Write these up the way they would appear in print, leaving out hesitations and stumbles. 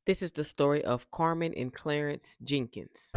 This is the story of Carmen and Clarence Jenkins.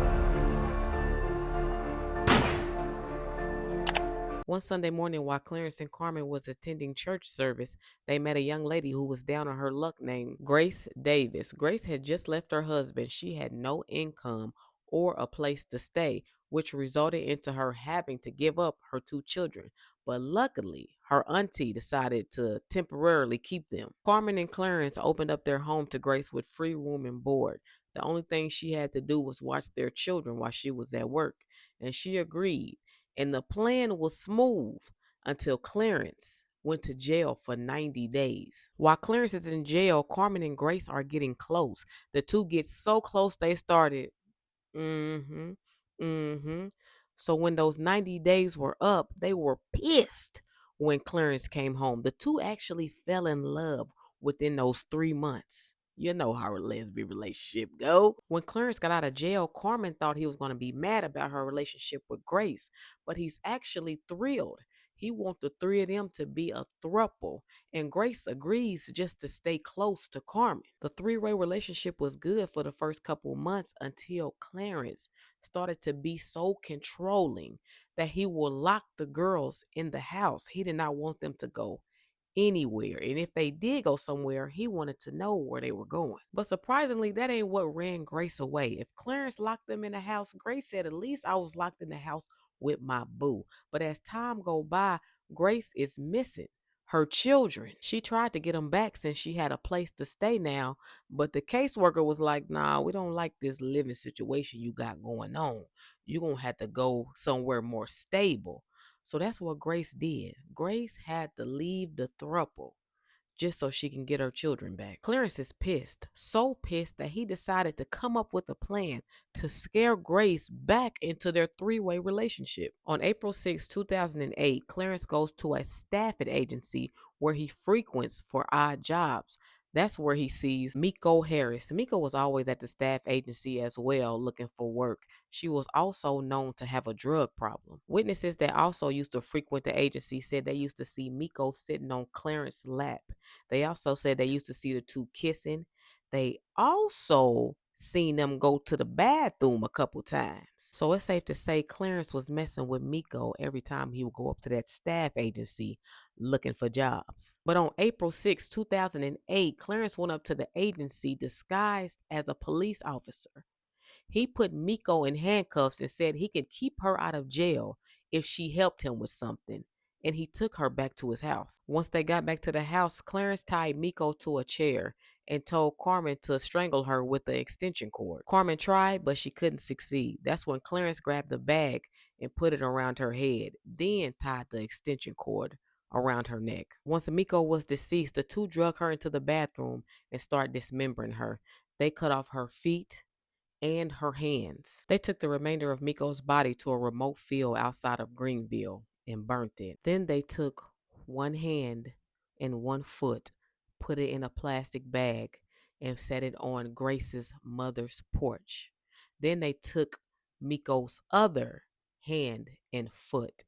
One Sunday morning, while Clarence and Carmen was attending church service, they met a young lady who was down on her luck named Grace Davis. Grace had just left her husband. She had no income or a place to stay, which resulted into her having to give up her two children. But luckily, her auntie decided to temporarily keep them. Carmen and Clarence opened up their home to Grace with free room and board. The only thing she had to do was watch their children while she was at work, and she agreed, and the plan was smooth until Clarence went to jail for 90 days. While Clarence is in jail, Carmen and Grace are getting close. The two get so close they started. Mm-hmm. Mm-hmm. So when those 90 days were up, they were pissed when Clarence came home. The two actually fell in love within those 3 months. You know how a lesbian relationship go. When Clarence got out of jail, Carmen thought he was going to be mad about her relationship with Grace, but he's actually thrilled. He wants the three of them to be a throuple, and Grace agrees just to stay close to Carmen. The three-way relationship was good for the first couple months until Clarence started to be so controlling that he would lock the girls in the house. He did not want them to go anywhere. And if they did go somewhere, he wanted to know where they were going. But surprisingly, that ain't what ran Grace away. If Clarence locked them in the house, Grace said, at least I was locked in the house with my boo. But as time go by, Grace is missing her children. She tried to get them back since she had a place to stay now, but the caseworker was like, nah, we don't like this living situation you got going on. You're going to have to go somewhere more stable. So that's what Grace did. Grace had to leave the throuple just so she can get her children back. Clarence is pissed, so pissed that he decided to come up with a plan to scare Grace back into their three-way relationship. On April 6, 2008, Clarence goes to a staffing agency where he frequents for odd jobs. That's where he sees Miko Harris. Miko was always at the staff agency as well, looking for work. She was also known to have a drug problem. Witnesses that also used to frequent the agency said they used to see Miko sitting on Clarence's lap. They also said they used to see the two kissing. They also seen them go to the bathroom a couple times. So it's safe to say Clarence was messing with Miko every time he would go up to that staff agency looking for jobs. But on April 6, 2008, Clarence went up to the agency disguised as a police officer. He put Miko in handcuffs and said he could keep her out of jail if she helped him with something. And he took her back to his house. Once they got back to the house, Clarence tied Miko to a chair and told Carmen to strangle her with the extension cord. Carmen tried, but she couldn't succeed. That's when Clarence grabbed the bag and put it around her head, then tied the extension cord around her neck. Once Miko was deceased, the two drug her into the bathroom and started dismembering her. They cut off her feet and her hands. They took the remainder of Miko's body to a remote field outside of Greenville and burnt it. Then they took one hand and one foot, put it in a plastic bag, and set it on Grace's mother's porch. Then they took Miko's other hand and foot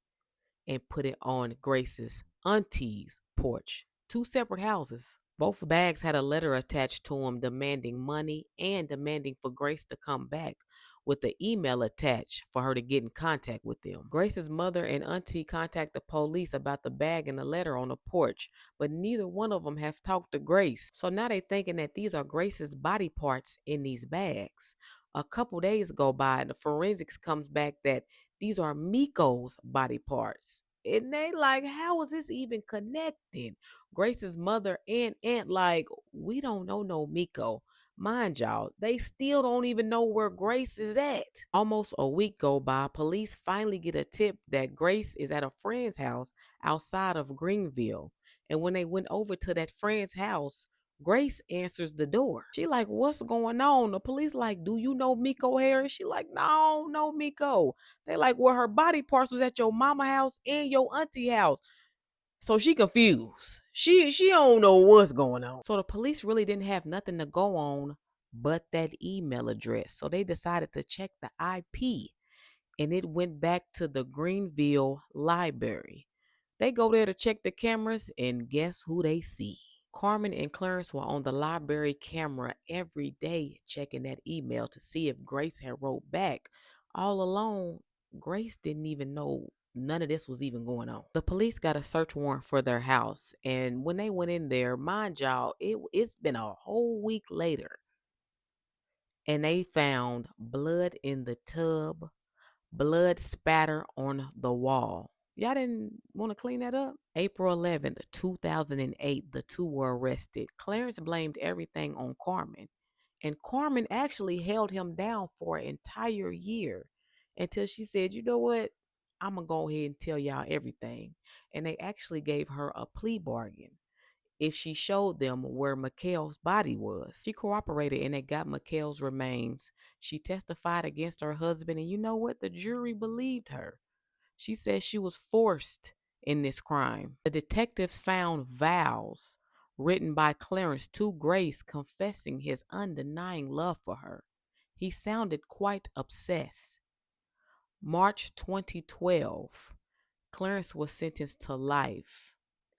and put it on Grace's auntie's porch. Two separate houses. Both bags had a letter attached to them demanding money and demanding for Grace to come back, with the email attached for her to get in contact with them. Grace's mother and auntie contact the police about the bag and the letter on the porch, but neither one of them have talked to Grace. So now they thinking that these are Grace's body parts in these bags. A couple days go by and the forensics comes back that these are Miko's body parts. And they like, how is this even connected? Grace's mother and aunt like, we don't know no Miko. Mind y'all, they still don't even know where Grace is at. Almost a week go by, police finally get a tip that Grace is at a friend's house outside of Greenville. And when they went over to that friend's house, Grace answers the door. She like, what's going on? The police like, do you know Miko Harris? She like, no Miko. They like, well, her body parts was at your mama house and your auntie house. So she confused. She don't know what's going on. So the police really didn't have nothing to go on but that email address. So they decided to check the IP, and it went back to the Greenville library. They go there to check the cameras, and guess who they see? Carmen and Clarence were on the library camera every day checking that email to see if Grace had wrote back. All along, Grace didn't even know none of this was even going on. The police got a search warrant for their house, and when they went in there, mind y'all, it's been a whole week later, and they found blood in the tub, blood spatter on the wall. Y'all didn't want to clean that up? April 11th, 2008, the two were arrested. Clarence blamed everything on Carmen, and Carmen actually held him down for an entire year until she said, you know what? I'm going to go ahead and tell y'all everything. And they actually gave her a plea bargain if she showed them where Mikhail's body was. She cooperated and they got Mikhail's remains. She testified against her husband, and you know what? The jury believed her. She said she was forced in this crime. The detectives found vows written by Clarence to Grace confessing his undenying love for her. He sounded quite obsessed. March 2012, Clarence was sentenced to life,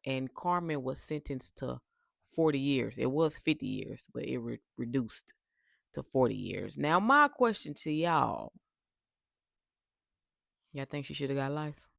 and Carmen was sentenced to 40 years. It was 50 years, but it reduced to 40 years. Now, my question to y'all think she should have got life?